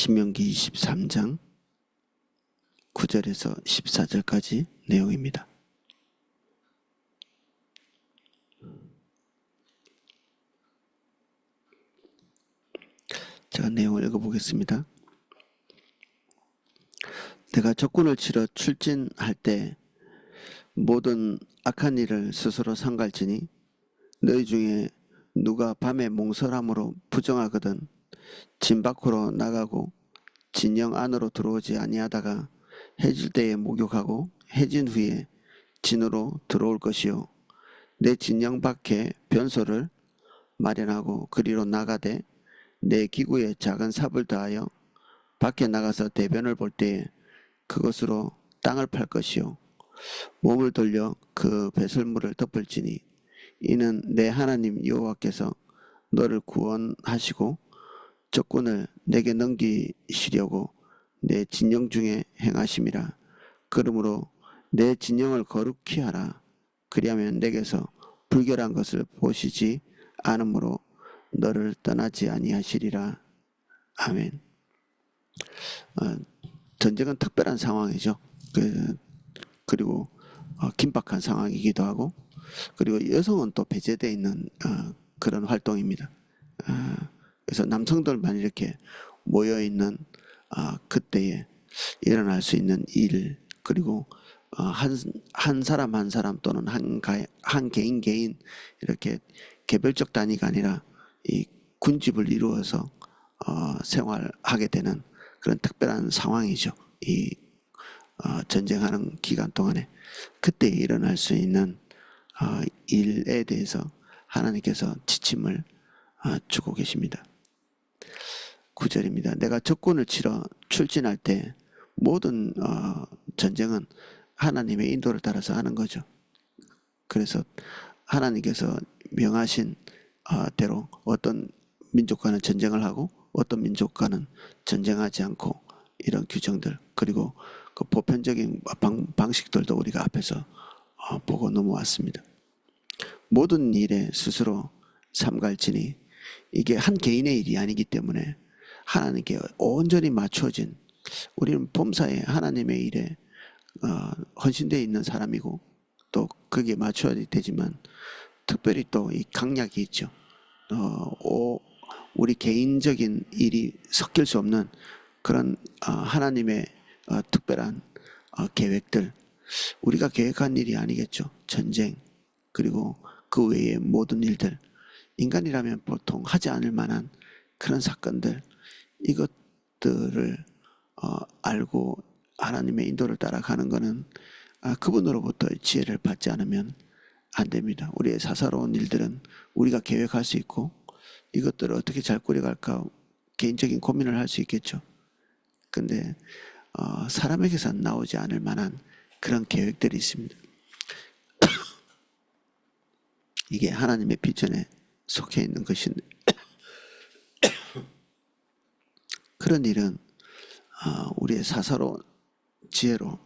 신명기 23장 9절에서 14절까지 내용입니다. 제가 내용을 읽어보겠습니다. 내가 적군을 치러 출진할 때 모든 악한 일을 스스로 삼갈지니 너희 중에 누가 밤에 몽설함으로 부정하거든 진 밖으로 나가고 진영 안으로 들어오지 아니하다가 해질 때에 목욕하고 해진 후에 진으로 들어올 것이요 내 진영 밖에 변소를 마련하고 그리로 나가되 내 기구에 작은 삽을 더하여 밖에 나가서 대변을 볼 때에 그것으로 땅을 팔 것이요 몸을 돌려 그 배설물을 덮을지니 이는 내 하나님 여호와께서 너를 구원하시고 적군을 내게 넘기시려고 내 진영 중에 행하심이라. 그러므로 내 진영을 거룩히 하라. 그리하면 내게서 불결한 것을 보시지 않으므로 너를 떠나지 아니하시리라. 아멘. 전쟁은 특별한 상황이죠. 그리고 긴박한 상황이기도 하고 그리고 여성은 또 배제되어 있는 그런 활동입니다. 그래서 남성들만 이렇게 모여있는 그때에 일어날 수 있는 일 그리고 한 사람 한 사람 또는 한 개인 이렇게 개별적 단위가 아니라 이 군집을 이루어서 생활하게 되는 그런 특별한 상황이죠. 이 전쟁하는 기간 동안에 그때 일어날 수 있는 일에 대해서 하나님께서 지침을 주고 계십니다. 9절입니다. 내가 적군을 치러 출진할 때 모든 전쟁은 하나님의 인도를 따라서 하는 거죠. 그래서 하나님께서 명하신 대로 어떤 민족과는 전쟁을 하고 어떤 민족과는 전쟁하지 않고 이런 규정들 그리고 그 보편적인 방식들도 우리가 앞에서 보고 넘어왔습니다. 모든 일에 스스로 삼갈지니 이게 한 개인의 일이 아니기 때문에 하나님께 온전히 맞춰진 우리는 범사에 하나님의 일에 헌신되어 있는 사람이고 또 거기에 맞춰야 되지만 특별히 또 이 강약이 있죠. 우리 개인적인 일이 섞일 수 없는 그런 하나님의 특별한 계획들 우리가 계획한 일이 아니겠죠. 전쟁 그리고 그 외의 모든 일들 인간이라면 보통 하지 않을 만한 그런 사건들 이것들을 알고 하나님의 인도를 따라가는 것은 그분으로부터 지혜를 받지 않으면 안 됩니다. 우리의 사사로운 일들은 우리가 계획할 수 있고 이것들을 어떻게 잘 꾸려갈까 개인적인 고민을 할 수 있겠죠. 근데 사람에게서는 나오지 않을 만한 그런 계획들이 있습니다. 이게 하나님의 비전에 속해 있는 것인데 그런 일은 우리의 사사로운 지혜로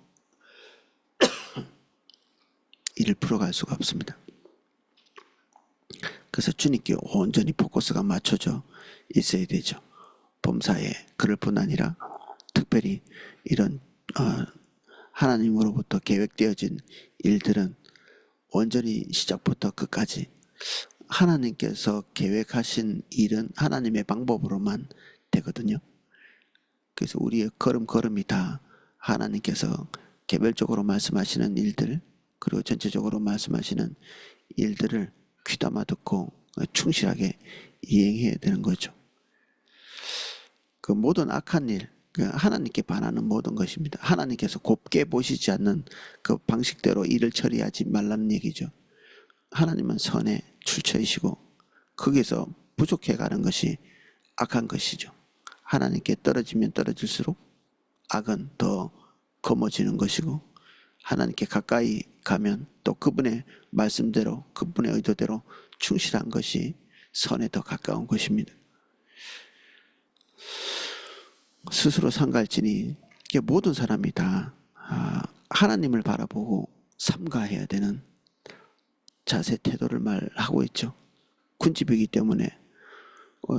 일을 풀어갈 수가 없습니다. 그래서 주님께 온전히 포커스가 맞춰져 있어야 되죠. 범사에 그럴 뿐 아니라 특별히 이런 하나님으로부터 계획되어진 일들은 온전히 시작부터 끝까지 하나님께서 계획하신 일은 하나님의 방법으로만 되거든요. 그래서 우리의 걸음걸음이 다 하나님께서 개별적으로 말씀하시는 일들 그리고 전체적으로 말씀하시는 일들을 귀담아 듣고 충실하게 이행해야 되는 거죠. 그 모든 악한 일 하나님께 반하는 모든 것입니다. 하나님께서 곱게 보시지 않는 그 방식대로 일을 처리하지 말라는 얘기죠. 하나님은 선의 출처이시고 거기서 부족해가는 것이 악한 것이죠. 하나님께 떨어지면 떨어질수록 악은 더 검어지는 것이고 하나님께 가까이 가면 또 그분의 말씀대로 그분의 의도대로 충실한 것이 선에 더 가까운 것입니다. 스스로 삼갈지니 모든 사람이 다 하나님을 바라보고 삼가해야 되는 자세 태도를 말하고 있죠. 군집이기 때문에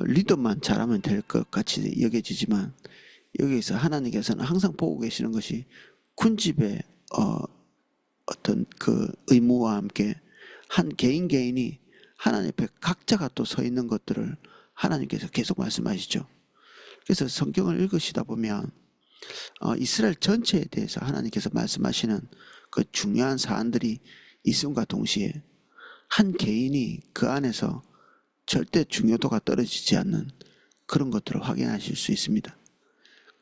리더만 잘하면 될 것 같이 여겨지지만 여기에서 하나님께서는 항상 보고 계시는 것이 군집의 어떤 그 의무와 함께 한 개인 개인이 하나님 앞에 각자가 또 서 있는 것들을 하나님께서 계속 말씀하시죠. 그래서 성경을 읽으시다 보면 이스라엘 전체에 대해서 하나님께서 말씀하시는 그 중요한 사안들이 있음과 동시에 한 개인이 그 안에서 절대 중요도가 떨어지지 않는 그런 것들을 확인하실 수 있습니다.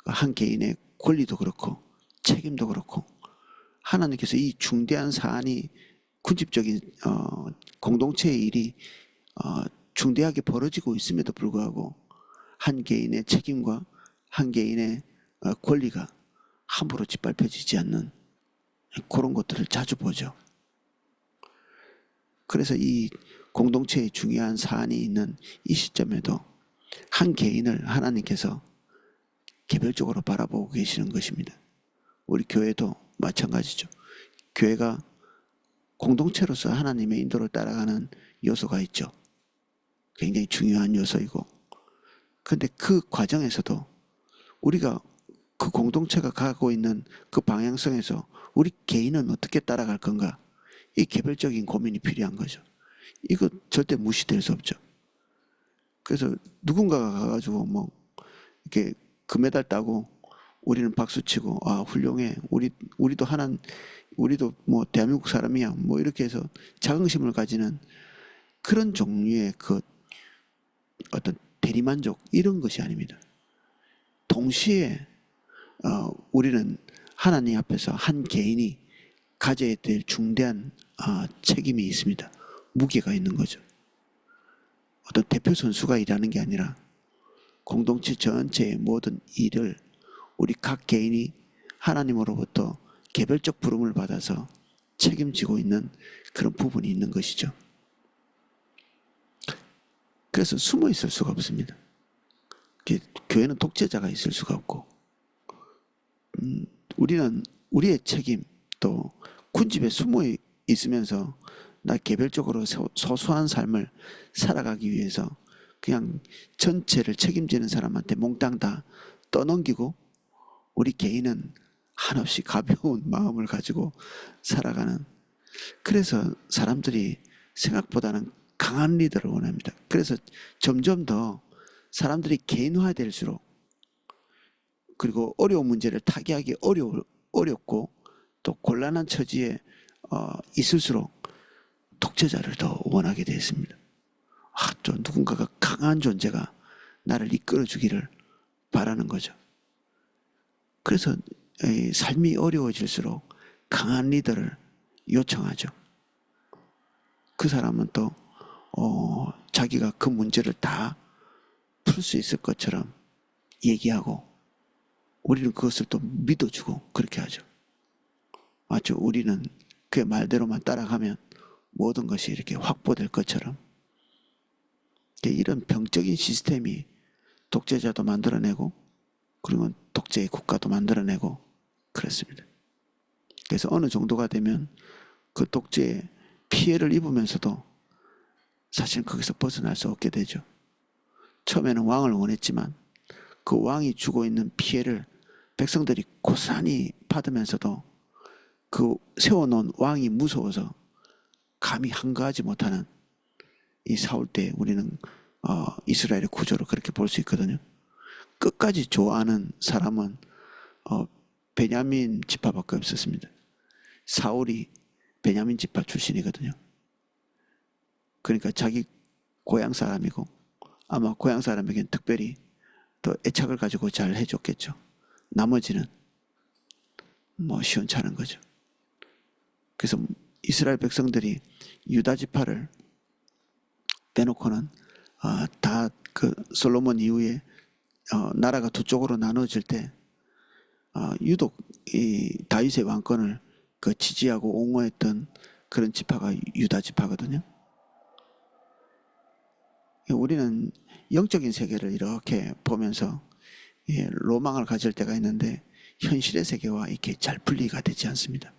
한 개인의 권리도 그렇고 책임도 그렇고 하나님께서 이 중대한 사안이 군집적인 공동체의 일이 중대하게 벌어지고 있음에도 불구하고 한 개인의 책임과 한 개인의 권리가 함부로 짓밟혀지지 않는 그런 것들을 자주 보죠. 그래서 이 공동체의 중요한 사안이 있는 이 시점에도 한 개인을 하나님께서 개별적으로 바라보고 계시는 것입니다. 우리 교회도 마찬가지죠. 교회가 공동체로서 하나님의 인도를 따라가는 요소가 있죠. 굉장히 중요한 요소이고, 그런데 그 과정에서도 우리가 그 공동체가 가고 있는 그 방향성에서 우리 개인은 어떻게 따라갈 건가, 이 개별적인 고민이 필요한 거죠. 이거 절대 무시될 수 없죠. 그래서 누군가가 가가지고 뭐 이렇게 금메달 따고 우리는 박수치고 훌륭해, 우리도 뭐 대한민국 사람이야, 뭐 이렇게 해서 자긍심을 가지는 그런 종류의 그 어떤 대리만족, 이런 것이 아닙니다. 동시에 우리는 하나님 앞에서 한 개인이 가져야 될 중대한 책임이 있습니다. 무게가 있는 거죠. 어떤 대표 선수가 일하는 게 아니라 공동체 전체의 모든 일을 우리 각 개인이 하나님으로부터 개별적 부름을 받아서 책임지고 있는 그런 부분이 있는 것이죠. 그래서 숨어 있을 수가 없습니다. 교회는 독재자가 있을 수가 없고, 우리는 우리의 책임, 또 군집에 숨어 있으면서 나 개별적으로 소소한 삶을 살아가기 위해서 그냥 전체를 책임지는 사람한테 몽땅 다 떠넘기고, 우리 개인은 한없이 가벼운 마음을 가지고 살아가는, 그래서 사람들이 생각보다는 강한 리더를 원합니다. 그래서 점점 더 사람들이 개인화될수록, 그리고 어려운 문제를 타개하기 어렵고 또 곤란한 처지에 있을수록 독재자를 더 원하게 되었습니다. 또 누군가가 강한 존재가 나를 이끌어 주기를 바라는 거죠. 그래서 삶이 어려워질수록 강한 리더를 요청하죠. 그 사람은 또 자기가 그 문제를 다 풀 수 있을 것처럼 얘기하고, 우리는 그것을 또 믿어주고 그렇게 하죠. 맞죠? 우리는 그의 말대로만 따라가면 모든 것이 이렇게 확보될 것처럼. 이런 병적인 시스템이 독재자도 만들어내고, 그리고 독재의 국가도 만들어내고 그렇습니다. 그래서 어느 정도가 되면 그 독재에 피해를 입으면서도 사실 거기서 벗어날 수 없게 되죠. 처음에는 왕을 원했지만 그 왕이 주고 있는 피해를 백성들이 고스란히 받으면서도 그 세워놓은 왕이 무서워서 감히 한가하지 못하는 이 사울 때 우리는 이스라엘의 구조를 그렇게 볼 수 있거든요. 끝까지 좋아하는 사람은 베냐민 지파밖에 없었습니다. 사울이 베냐민 지파 출신이거든요. 그러니까 자기 고향 사람이고, 아마 고향 사람에겐 특별히 더 애착을 가지고 잘 해줬겠죠. 나머지는 뭐 시원찮은 거죠. 그래서 이스라엘 백성들이 유다 지파를 빼놓고는 다 그 솔로몬 이후에 나라가 두 쪽으로 나눠질 때 유독 이 다윗의 왕권을 그 지지하고 옹호했던 그런 지파가 유다 지파거든요. 우리는 영적인 세계를 이렇게 보면서 로망을 가질 때가 있는데 현실의 세계와 이렇게 잘 분리가 되지 않습니다.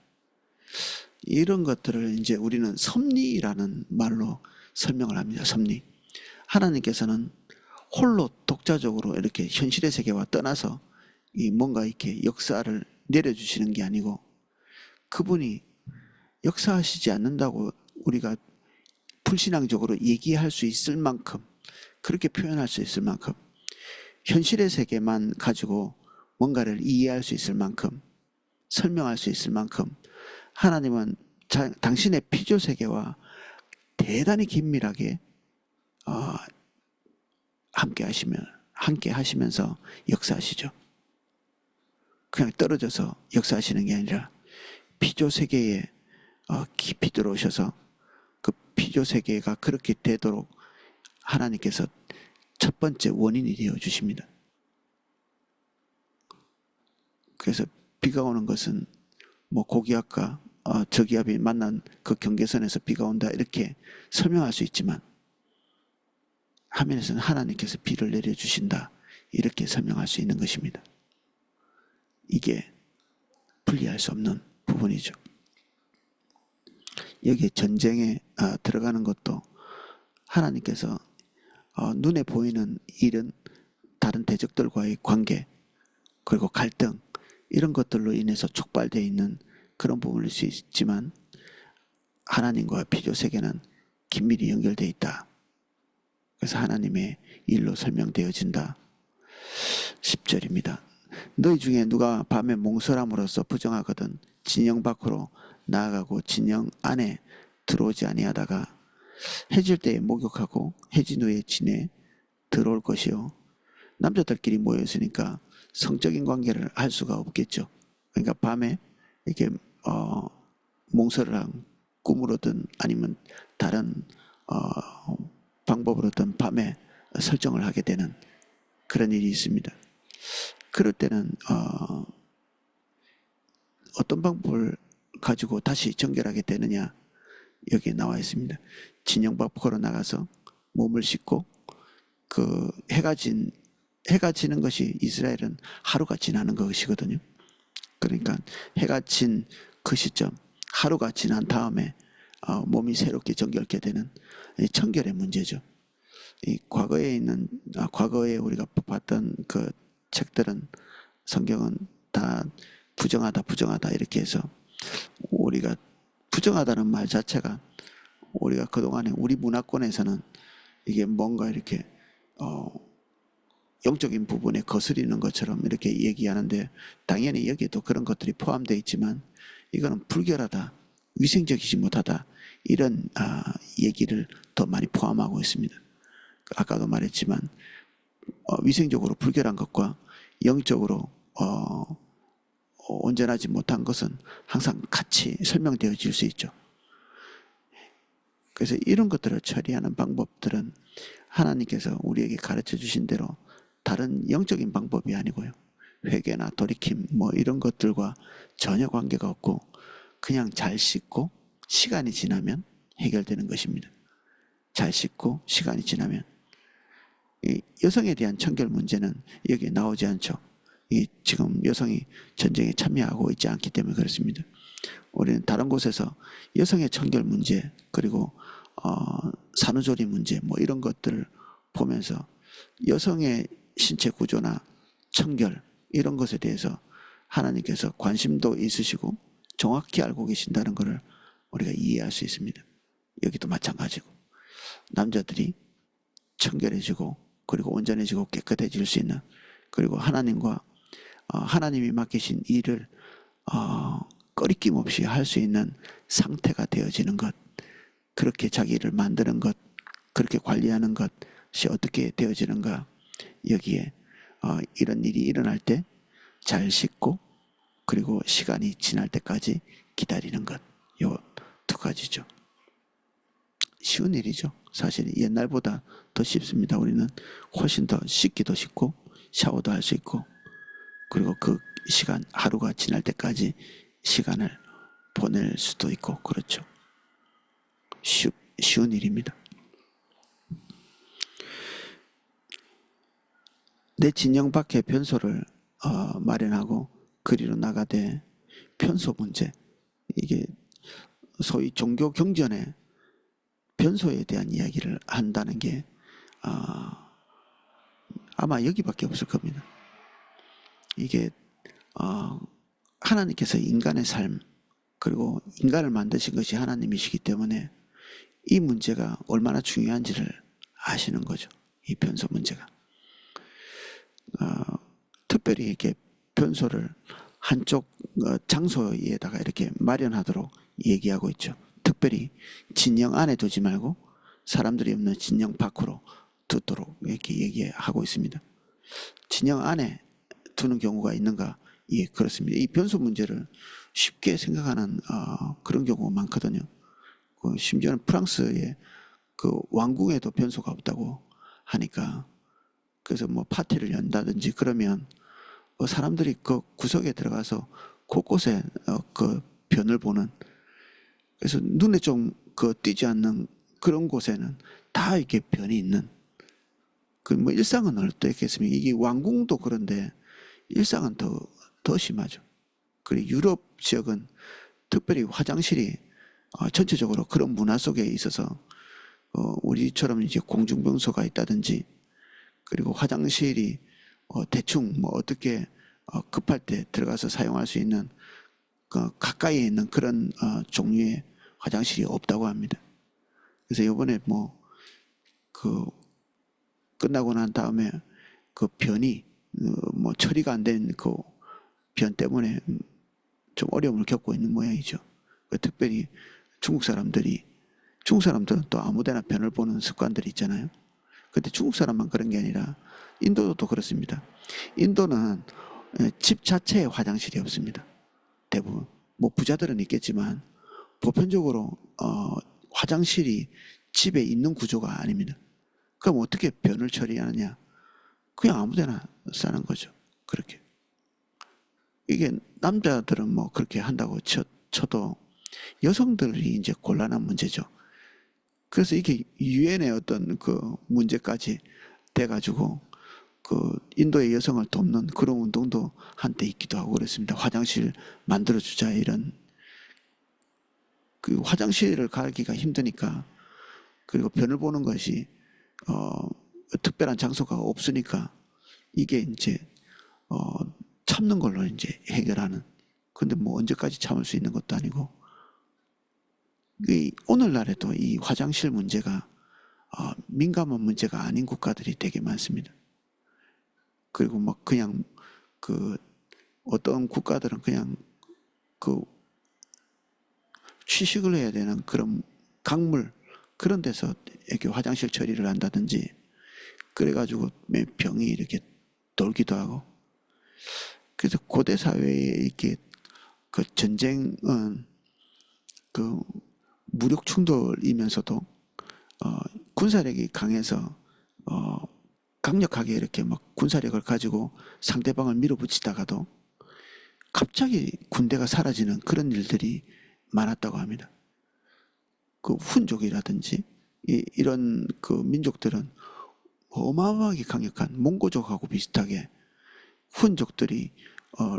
이런 것들을 이제 우리는 섭리라는 말로 설명을 합니다. 섭리. 하나님께서는 홀로 독자적으로 이렇게 현실의 세계와 떠나서 이 뭔가 이렇게 역사를 내려주시는 게 아니고 그분이 역사하시지 않는다고 우리가 불신앙적으로 얘기할 수 있을 만큼 그렇게 표현할 수 있을 만큼 현실의 세계만 가지고 뭔가를 이해할 수 있을 만큼 설명할 수 있을 만큼 하나님은 당신의 피조 세계와 대단히 긴밀하게 함께 하시면서 역사하시죠. 그냥 떨어져서 역사하시는 게 아니라 피조 세계에 깊이 들어오셔서 그 피조 세계가 그렇게 되도록 하나님께서 첫 번째 원인이 되어 주십니다. 그래서 비가 오는 것은 뭐 고기압과 저기압이 만난 그 경계선에서 비가 온다 이렇게 설명할 수 있지만 화면에서는 하나님께서 비를 내려주신다 이렇게 설명할 수 있는 것입니다. 이게 분리할 수 없는 부분이죠. 여기에 전쟁에 들어가는 것도 하나님께서 눈에 보이는 일은 다른 대적들과의 관계 그리고 갈등 이런 것들로 인해서 촉발되어 있는 그런 부분일 수 있지만 하나님과 피조 세계는 긴밀히 연결되어 있다. 그래서 하나님의 일로 설명되어진다. 10절입니다. 너희 중에 누가 밤에 몽설함으로써 부정하거든 진영 밖으로 나아가고 진영 안에 들어오지 아니하다가 해질 때에 목욕하고 해진 후에 진에 들어올 것이요. 남자들끼리 모여 있으니까 성적인 관계를 할 수가 없겠죠. 그러니까 밤에 이렇게 몽설을 한 꿈으로든 아니면 다른 방법으로든 밤에 설정을 하게 되는 그런 일이 있습니다. 그럴 때는 어떤 방법을 가지고 다시 정결하게 되느냐 여기에 나와 있습니다. 진영 밖으로 나가서 몸을 씻고 그 해가 지는 것이 이스라엘은 하루가 지나는 것이거든요. 그러니까 해가 진 그 시점 하루가 지난 다음에 몸이 새롭게 정결케 되는 청결의 문제죠. 이 과거에 우리가 봤던 그 책들은 성경은 다 부정하다 이렇게 해서 우리가 부정하다는 말 자체가 우리가 그동안에 우리 문화권에서는 이게 뭔가 이렇게 영적인 부분에 거스리는 것처럼 이렇게 얘기하는데 당연히 여기에도 그런 것들이 포함되어 있지만 이거는 불결하다, 위생적이지 못하다 이런 얘기를 더 많이 포함하고 있습니다. 아까도 말했지만 위생적으로 불결한 것과 영적으로 온전하지 못한 것은 항상 같이 설명되어질 수 있죠. 그래서 이런 것들을 처리하는 방법들은 하나님께서 우리에게 가르쳐 주신 대로 다른 영적인 방법이 아니고요. 회개나 돌이킴 뭐 이런 것들과 전혀 관계가 없고 그냥 잘 씻고 시간이 지나면 해결되는 것입니다. 잘 씻고 시간이 지나면 이 여성에 대한 청결 문제는 여기에 나오지 않죠. 지금 여성이 전쟁에 참여하고 있지 않기 때문에 그렇습니다. 우리는 다른 곳에서 여성의 청결 문제 그리고 산후조리 문제 뭐 이런 것들을 보면서 여성의 신체 구조나 청결 이런 것에 대해서 하나님께서 관심도 있으시고 정확히 알고 계신다는 것을 우리가 이해할 수 있습니다. 여기도 마찬가지고 남자들이 청결해지고 그리고 온전해지고 깨끗해질 수 있는 그리고 하나님과 하나님이 맡기신 일을 꺼리낌 없이 할 수 있는 상태가 되어지는 것 그렇게 자기를 만드는 것 그렇게 관리하는 것이 어떻게 되어지는가 여기에 이런 일이 일어날 때 잘 씻고 그리고 시간이 지날 때까지 기다리는 것 요 두 가지죠. 쉬운 일이죠. 사실 옛날보다 더 쉽습니다. 우리는 훨씬 더 씻기도 쉽고 샤워도 할 수 있고 그리고 그 시간 하루가 지날 때까지 시간을 보낼 수도 있고 그렇죠. 쉬운 일입니다. 내 진영 밖에 변소를 마련하고 그리로 나가되 변소 문제 이게 소위 종교 경전에 변소에 대한 이야기를 한다는 게 아마 여기밖에 없을 겁니다. 이게 하나님께서 인간의 삶 그리고 인간을 만드신 것이 하나님이시기 때문에 이 문제가 얼마나 중요한지를 아시는 거죠. 이 변소 문제가. 특별히 이렇게 변소를 한쪽 장소에다가 이렇게 마련하도록 얘기하고 있죠. 특별히 진영 안에 두지 말고 사람들이 없는 진영 밖으로 두도록 이렇게 얘기하고 있습니다. 진영 안에 두는 경우가 있는가? 예, 그렇습니다. 이 변소 문제를 쉽게 생각하는 그런 경우가 많거든요. 심지어는 프랑스의 그 왕궁에도 변소가 없다고 하니까, 그래서 뭐 파티를 연다든지 그러면 사람들이 그 구석에 들어가서 곳곳에 그 변을 보는, 그래서 눈에 좀 띄지 않는 그런 곳에는 다 이렇게 변이 있는, 그 뭐 일상은 어떻겠습니까? 이게 왕궁도 그런데 일상은 더 심하죠. 그리고 유럽 지역은 특별히 화장실이 전체적으로 그런 문화 속에 있어서 우리처럼 이제 공중병소가 있다든지, 그리고 화장실이 대충 뭐 어떻게 급할 때 들어가서 사용할 수 있는 가까이에 있는 그런 종류의 화장실이 없다고 합니다. 그래서 이번에 뭐 끝나고 난 다음에 그 변이 뭐 처리가 안 된 그 변 때문에 좀 어려움을 겪고 있는 모양이죠. 특별히 중국 사람들은 또 아무데나 변을 보는 습관들이 있잖아요. 근데 중국 사람만 그런 게 아니라 인도도 그렇습니다. 인도는 집 자체에 화장실이 없습니다. 대부분. 뭐 부자들은 있겠지만 보편적으로 화장실이 집에 있는 구조가 아닙니다. 그럼 어떻게 변을 처리하느냐? 그냥 아무데나 싸는 거죠. 그렇게. 이게 남자들은 뭐 그렇게 한다고 쳐도 여성들이 이제 곤란한 문제죠. 그래서 이게 유엔의 어떤 그 문제까지 돼가지고 그 인도의 여성을 돕는 그런 운동도 한때 있기도 하고 그랬습니다. 화장실 만들어주자 이런. 그 화장실을 가기가 힘드니까, 그리고 변을 보는 것이 특별한 장소가 없으니까 이게 이제 참는 걸로 이제 해결하는. 근데 뭐 언제까지 참을 수 있는 것도 아니고, 오늘날에도 이 화장실 문제가 민감한 문제가 아닌 국가들이 되게 많습니다. 그리고 막 그냥 그 어떤 국가들은 그냥 그 취식을 해야 되는 그런 강물 그런 데서 이렇게 화장실 처리를 한다든지, 그래가지고 병이 이렇게 돌기도 하고. 그래서 고대 사회에 이렇게 그 전쟁은 그 무력 충돌이면서도 군사력이 강해서 강력하게 이렇게 막 군사력을 가지고 상대방을 밀어붙이다가도 갑자기 군대가 사라지는 그런 일들이 많았다고 합니다. 그 훈족이라든지 이런 그 민족들은 어마어마하게 강력한 몽고족하고 비슷하게 훈족들이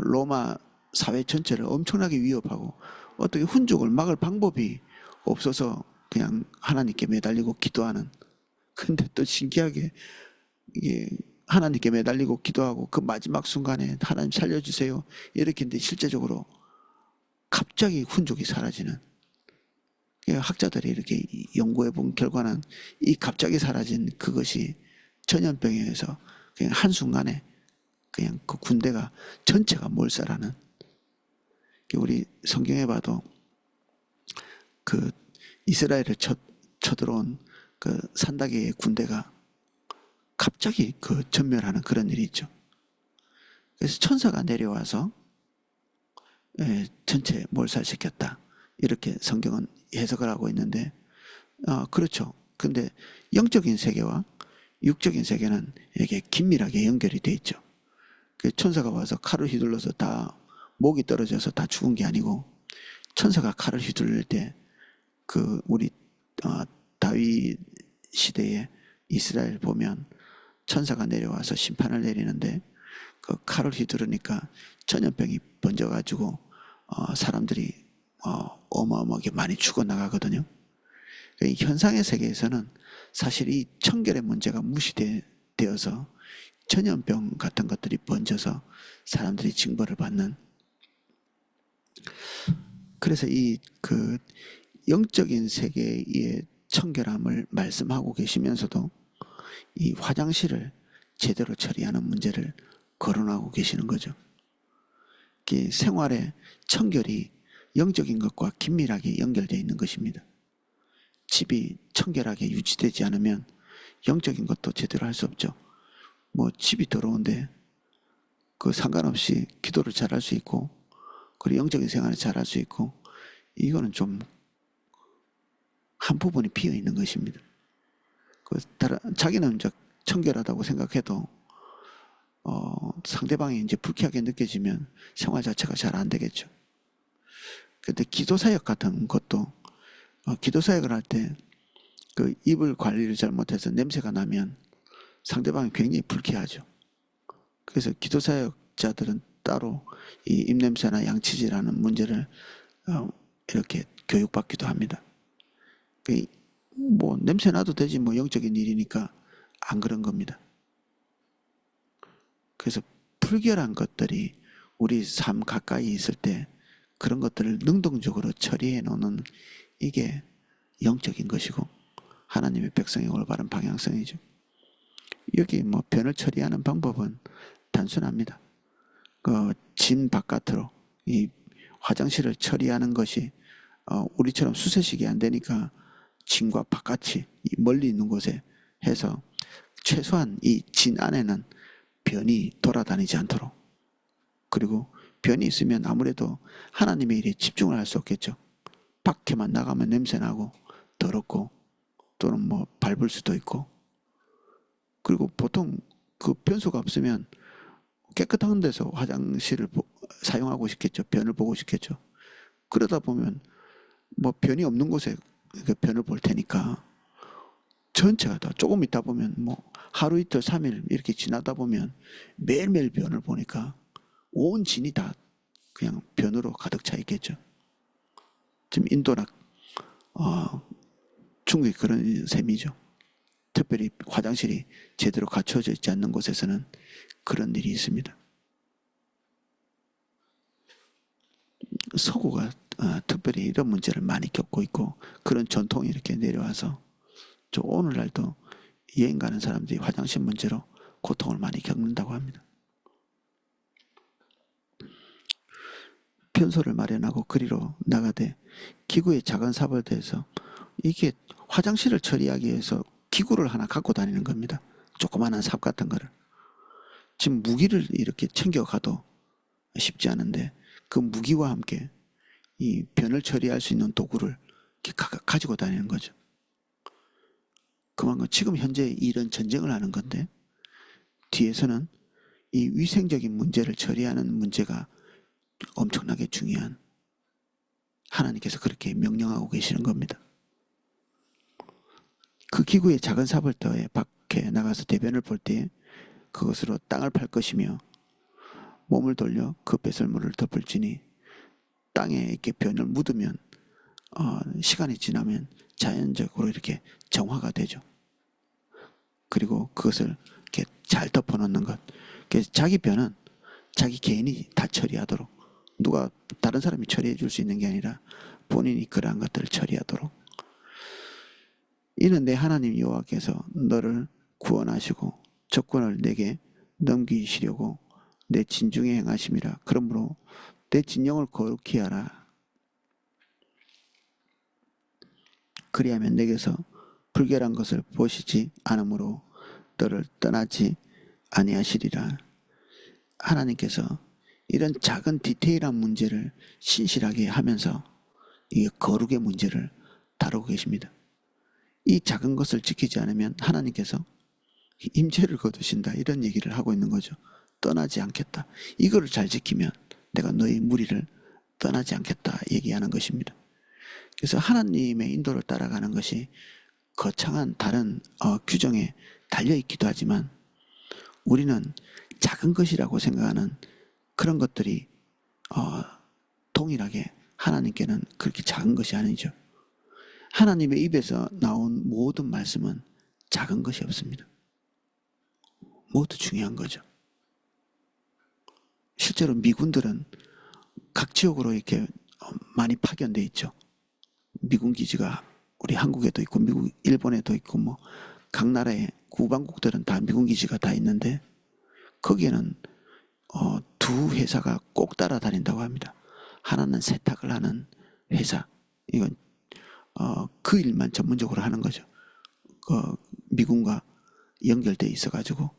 로마 사회 전체를 엄청나게 위협하고, 어떻게 훈족을 막을 방법이 없어서 그냥 하나님께 매달리고 기도하는. 근데 또 신기하게 이게 하나님께 매달리고 기도하고 그 마지막 순간에 하나님 살려주세요 이렇게 했는데 실제적으로 갑자기 훈족이 사라지는. 학자들이 이렇게 연구해 본 결과는 이 갑자기 사라진 그것이 전염병에 의해서 그냥 한순간에 그냥 그 군대가 전체가 몰살하는. 우리 성경에 봐도 그 이스라엘을 쳐들어온 그 산다기의 군대가 갑자기 그 전멸하는 그런 일이 있죠. 그래서 천사가 내려와서 전체 몰살시켰다 이렇게 성경은 해석을 하고 있는데, 그렇죠. 근데 영적인 세계와 육적인 세계는 이렇게 긴밀하게 연결이 돼 있죠. 그 천사가 와서 칼을 휘둘러서 다 목이 떨어져서 다 죽은 게 아니고, 천사가 칼을 휘둘릴 때 그 우리 다윗 시대에 이스라엘 보면 천사가 내려와서 심판을 내리는데 그 칼을 휘두르니까 전염병이 번져가지고 사람들이 어마어마하게 많이 죽어나가거든요. 이 현상의 세계에서는 사실 이 청결의 문제가 무시되어서 전염병 같은 것들이 번져서 사람들이 징벌을 받는. 그래서 이 그 영적인 세계의 청결함을 말씀하고 계시면서도 이 화장실을 제대로 처리하는 문제를 거론하고 계시는 거죠. 생활의 청결이 영적인 것과 긴밀하게 연결되어 있는 것입니다. 집이 청결하게 유지되지 않으면 영적인 것도 제대로 할 수 없죠. 뭐 집이 더러운데 그 상관없이 기도를 잘할 수 있고 그리고 영적인 생활을 잘할 수 있고, 이거는 좀 한 부분이 비어 있는 것입니다. 자기는 이제 청결하다고 생각해도 상대방이 이제 불쾌하게 느껴지면 생활 자체가 잘 안 되겠죠. 근데 기도 사역 같은 것도 기도 사역을 할 때 그 이불 관리를 잘못해서 냄새가 나면 상대방이 굉장히 불쾌하죠. 그래서 기도 사역자들은 따로 이 입냄새나 양치질하는 문제를 이렇게 교육받기도 합니다. 뭐 냄새 나도 되지 뭐 영적인 일이니까 안 그런 겁니다. 그래서 불결한 것들이 우리 삶 가까이 있을 때 그런 것들을 능동적으로 처리해 놓는, 이게 영적인 것이고 하나님의 백성의 올바른 방향성이죠. 여기 뭐 변을 처리하는 방법은 단순합니다. 진 바깥으로 이 화장실을 처리하는 것이 우리처럼 수세식이 안 되니까 진과 바깥이 멀리 있는 곳에 해서 최소한 이 진 안에는 변이 돌아다니지 않도록, 그리고 변이 있으면 아무래도 하나님의 일에 집중을 할 수 없겠죠. 밖에만 나가면 냄새나고 더럽고 또는 뭐 밟을 수도 있고, 그리고 보통 그 변수가 없으면 깨끗한 데서 화장실을 사용하고 싶겠죠. 변을 보고 싶겠죠. 그러다 보면 뭐 변이 없는 곳에 변을 볼 테니까 전체가 다, 조금 있다 보면 뭐 하루 이틀 3일 이렇게 지나다 보면 매일매일 변을 보니까 온 진이 다 그냥 변으로 가득 차 있겠죠. 지금 인도나 중국이 그런 셈이죠. 특별히 화장실이 제대로 갖춰져 있지 않는 곳에서는 그런 일이 있습니다. 서구가 특별히 이런 문제를 많이 겪고 있고 그런 전통이 이렇게 내려와서 오늘날도 여행 가는 사람들이 화장실 문제로 고통을 많이 겪는다고 합니다. 편소를 마련하고 그리로 나가되 기구의 작은 삽을 대서, 이게 화장실을 처리하기 위해서 기구를 하나 갖고 다니는 겁니다. 조그마한 삽 같은 거를. 지금 무기를 이렇게 챙겨가도 쉽지 않은데 그 무기와 함께 이 변을 처리할 수 있는 도구를 가지고 다니는 거죠. 그만큼 지금 현재 일은 전쟁을 하는 건데 뒤에서는 이 위생적인 문제를 처리하는 문제가 엄청나게 중요한, 하나님께서 그렇게 명령하고 계시는 겁니다. 그 기구에 작은 삽을 더해 밖에 나가서 대변을 볼 때 그것으로 땅을 팔 것이며 몸을 돌려 그 배설물을 덮을지니 땅에 이렇게 변을 묻으면 시간이 지나면 자연적으로 이렇게 정화가 되죠. 그리고 그것을 이렇게 잘 덮어놓는 것. 그래서 자기 변은 자기 개인이 다 처리하도록, 누가 다른 사람이 처리해 줄 수 있는 게 아니라 본인이 그러한 것들을 처리하도록. 이는 내 하나님 여호와께서 너를 구원하시고 적군을 내게 넘기시려고 내 진중에 행하심이라. 그러므로 내 진영을 거룩히 하라. 그리하면 내게서 불결한 것을 보시지 않으므로 너를 떠나지 아니하시리라. 하나님께서 이런 작은 디테일한 문제를 신실하게 하면서 이 거룩의 문제를 다루고 계십니다. 이 작은 것을 지키지 않으면 하나님께서 임재를 거두신다, 이런 얘기를 하고 있는 거죠. 떠나지 않겠다. 이거를 잘 지키면 내가 너의 무리를 떠나지 않겠다 얘기하는 것입니다. 그래서 하나님의 인도를 따라가는 것이 거창한 다른 규정에 달려있기도 하지만 우리는 작은 것이라고 생각하는 그런 것들이 동일하게 하나님께는 그렇게 작은 것이 아니죠. 하나님의 입에서 나온 모든 말씀은 작은 것이 없습니다. 모두 중요한 거죠. 실제로 미군들은 각 지역으로 이렇게 많이 파견돼 있죠. 미군 기지가 우리 한국에도 있고 미국 일본에도 있고 뭐 각 나라의 국방국들은 다 미군 기지가 다 있는데 거기에는 두 회사가 꼭 따라다닌다고 합니다. 하나는 세탁을 하는 회사, 이건 그 일만 전문적으로 하는 거죠. 미군과 연결돼 있어가지고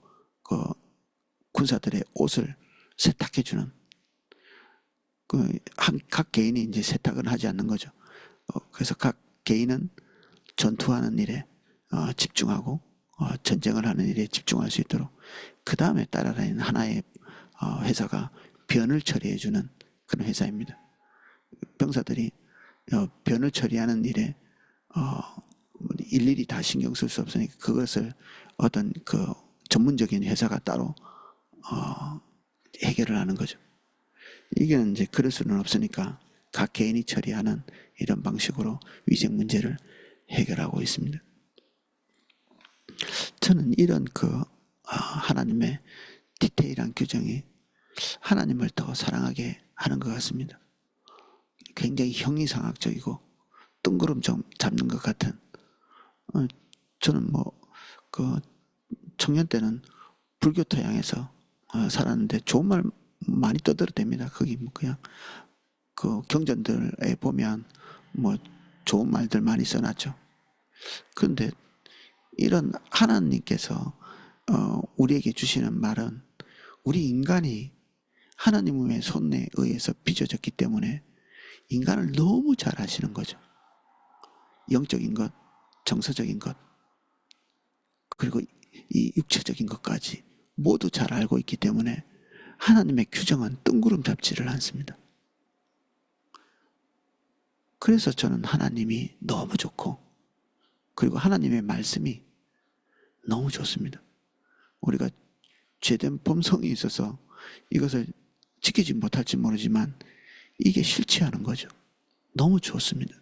군사들의 옷을 세탁해주는 각 개인이 이제 세탁을 하지 않는 거죠. 그래서 각 개인은 전투하는 일에 집중하고 전쟁을 하는 일에 집중할 수 있도록 그 다음에 따라다니는 하나의 회사가 변을 처리해주는 그런 회사입니다. 병사들이 변을 처리하는 일에 일일이 다 신경 쓸 수 없으니까 그것을 어떤 그 전문적인 회사가 따로 해결을 하는 거죠. 이게는 이제 그럴 수는 없으니까 각 개인이 처리하는 이런 방식으로 위생 문제를 해결하고 있습니다. 저는 이런 하나님의 디테일한 규정이 하나님을 더 사랑하게 하는 것 같습니다. 굉장히 형이상학적이고 뜬구름 좀 잡는 것 같은. 저는 청년 때는 불교 토양에서 살았는데 좋은 말 많이 떠들어댑니다. 거기 그냥 경전들에 보면 좋은 말들 많이 써놨죠. 그런데 이런 하나님께서 우리에게 주시는 말은 우리 인간이 하나님의 손에 의해서 빚어졌기 때문에 인간을 너무 잘 아시는 거죠. 영적인 것, 정서적인 것, 그리고 이 육체적인 것까지 모두 잘 알고 있기 때문에 하나님의 규정은 뜬구름 잡지를 않습니다. 그래서 저는 하나님이 너무 좋고 그리고 하나님의 말씀이 너무 좋습니다. 우리가 죄된 범성이 있어서 이것을 지키지 못할지 모르지만 이게 싫지 않은 거죠. 너무 좋습니다.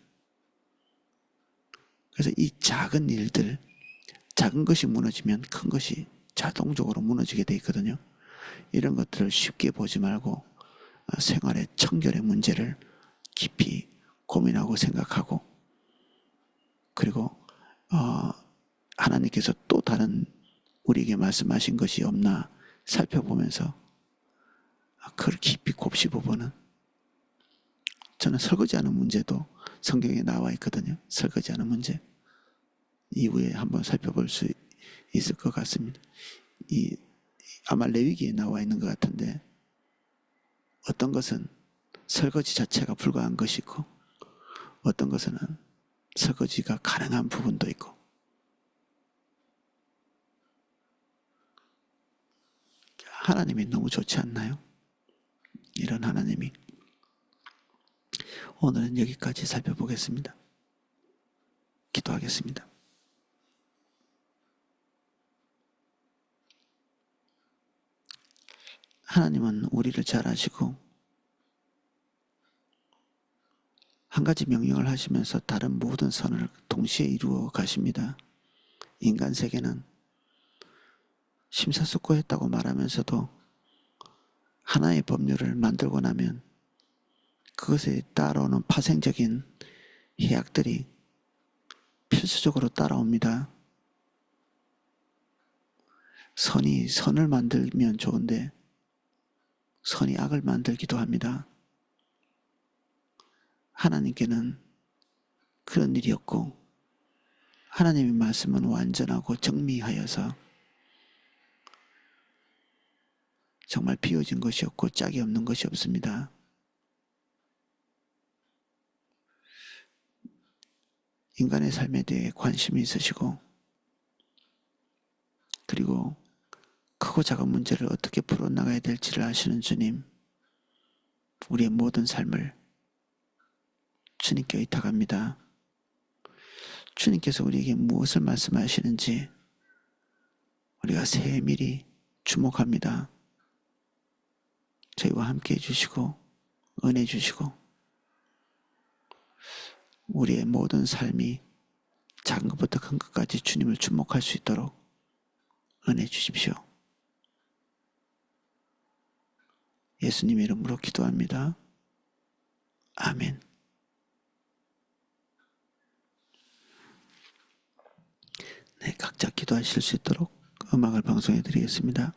그래서 이 작은 일들, 작은 것이 무너지면 큰 것이 자동적으로 무너지게 돼 있거든요. 이런 것들을 쉽게 보지 말고 생활의 청결의 문제를 깊이 고민하고 생각하고 그리고 하나님께서 또 다른 우리에게 말씀하신 것이 없나 살펴보면서 그걸 깊이 곱씹어보는. 저는 설거지하는 문제도 성경에 나와 있거든요. 설거지하는 문제. 이후에 한번 살펴볼 수 있을 것 같습니다. 아마 레위기에 나와 있는 것 같은데 어떤 것은 설거지 자체가 불가한 것이고 어떤 것은 설거지가 가능한 부분도 있고 하나님이 너무 좋지 않나요? 이런 하나님이. 오늘은 여기까지 살펴보겠습니다. 기도하겠습니다. 하나님은 우리를 잘 아시고 한 가지 명령을 하시면서 다른 모든 선을 동시에 이루어 가십니다. 인간 세계는 심사숙고했다고 말하면서도 하나의 법률을 만들고 나면 그것에 따라오는 파생적인 해악들이 필수적으로 따라옵니다. 선이 선을 만들면 좋은데 선이 악을 만들기도 합니다. 하나님께는 그런 일이 없고 하나님의 말씀은 완전하고 정미하여서 정말 비워진 것이 없고 짝이 없는 것이 없습니다. 인간의 삶에 대해 관심이 있으시고 그리고 크고 작은 문제를 어떻게 풀어나가야 될지를 아시는 주님, 우리의 모든 삶을 주님께 의탁합니다. 주님께서 우리에게 무엇을 말씀하시는지 우리가 세밀히 주목합니다. 저희와 함께 해주시고 은혜 주시고 우리의 모든 삶이 작은 것부터 큰 것까지 주님을 주목할 수 있도록 은혜 주십시오. 예수님의 이름으로 기도합니다. 아멘. 네, 각자 기도하실 수 있도록 음악을 방송해 드리겠습니다.